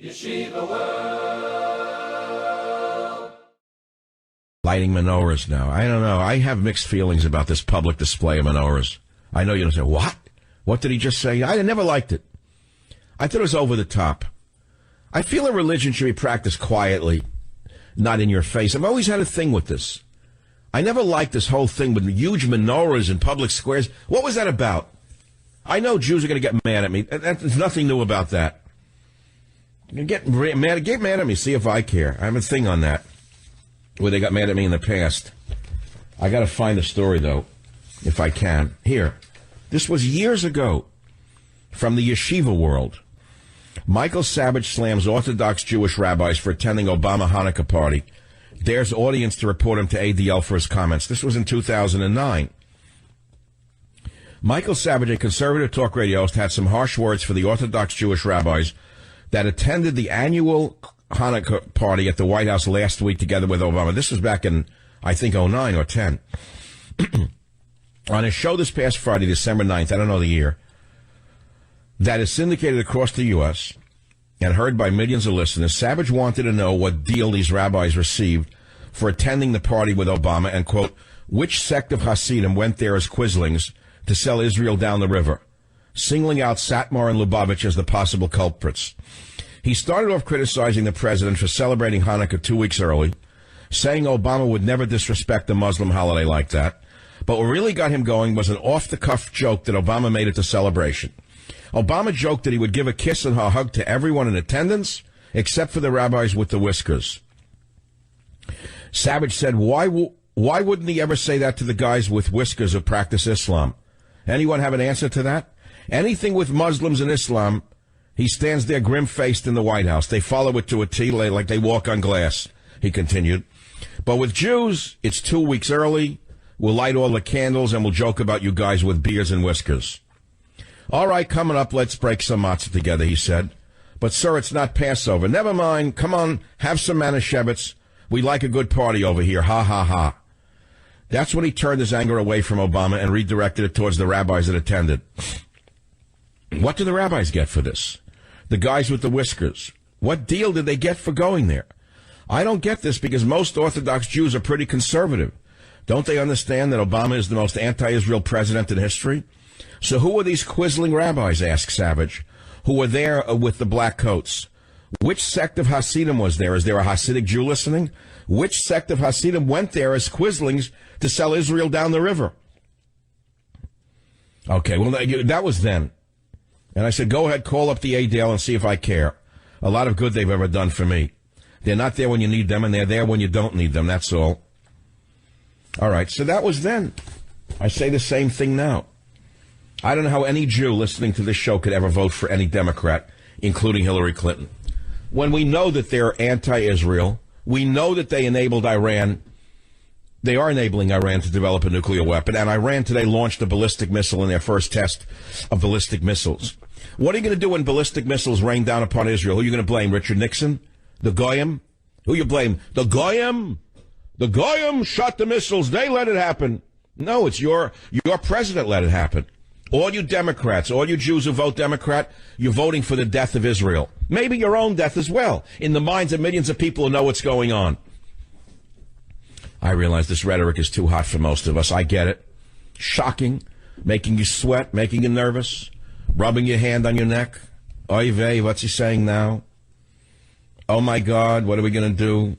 Yeshiva World. Lighting menorahs now. I don't know. I have mixed feelings about this public display of menorahs. I know you'll say, what? What did he just say? I never liked it. I thought it was over the top. I feel a religion should be practiced quietly, not in your face. I've always had a thing with this. I never liked this whole thing with huge menorahs in public squares. What was that about? I know Jews are going to get mad at me. There's nothing new about that. Get mad at me, see if I care. I have a thing on that, where they got mad at me in the past. I got to find the story, though, if I can. Here. This was years ago from the yeshiva world. Michael Savage slams Orthodox Jewish rabbis for attending Obama Hanukkah party. Dares audience to report him to ADL for his comments. This was in 2009. Michael Savage, a conservative talk radio host, had some harsh words for the Orthodox Jewish rabbis that attended the annual Hanukkah party at the White House last week together with Obama. This was back in, I think, 09 or 10. On his show this past Friday, December 9th, I don't know the year, that is syndicated across the U.S. and heard by millions of listeners, Savage wanted to know what deal these rabbis received for attending the party with Obama and, quote, which sect of Hasidim went there as quislings to sell Israel down the river, singling out Satmar and Lubavitch as the possible culprits. He started off criticizing the president for celebrating Hanukkah 2 weeks early, saying Obama would never disrespect a Muslim holiday like that. But what really got him going was an off-the-cuff joke that Obama made at the celebration. Obama joked that he would give a kiss and a hug to everyone in attendance, except for the rabbis with the whiskers. Savage said, why wouldn't he ever say that to the guys with whiskers who practice Islam? Anyone have an answer to that? Anything with Muslims and Islam, he stands there grim-faced in the White House. They follow it to a T like they walk on glass, he continued. But with Jews, it's 2 weeks early. We'll light all the candles and we'll joke about you guys with beards and whiskers. All right, coming up, let's break some matzah together, he said. But, sir, it's not Passover. Never mind. Come on, have some Manischewitz. We like a good party over here. Ha, ha, ha. That's when he turned his anger away from Obama and redirected it towards the rabbis that attended. What do the rabbis get for this? The guys with the whiskers. What deal did they get for going there? I don't get this because most Orthodox Jews are pretty conservative. Don't they understand that Obama is the most anti-Israel president in history? So who are these quizzling rabbis, asked Savage, who were there with the black coats? Which sect of Hasidim was there? Is there a Hasidic Jew listening? Which sect of Hasidim went there as quislings to sell Israel down the river? Okay, well, that was then. And I said, go ahead, call up the ADL and see if I care. A lot of good they've ever done for me. They're not there when you need them, and they're there when you don't need them, that's all. All right, so that was then. I say the same thing now. I don't know how any Jew listening to this show could ever vote for any Democrat, including Hillary Clinton. When we know that they're anti-Israel, we know that they enabled Iran. They are enabling Iran to develop a nuclear weapon, and Iran today launched a ballistic missile in their first test of ballistic missiles. What are you going to do when ballistic missiles rain down upon Israel? Who are you going to blame? Richard Nixon? The Goyim? Who you blame? The Goyim? The Goyim shot the missiles. They let it happen. No, it's your president let it happen. All you Democrats, all you Jews who vote Democrat, you're voting for the death of Israel. Maybe your own death as well, in the minds of millions of people who know what's going on. I realize this rhetoric is too hot for most of us. I get it. Shocking, making you sweat, making you nervous, rubbing your hand on your neck. Oy vey, what's he saying now? Oh, my God, what are we going to do?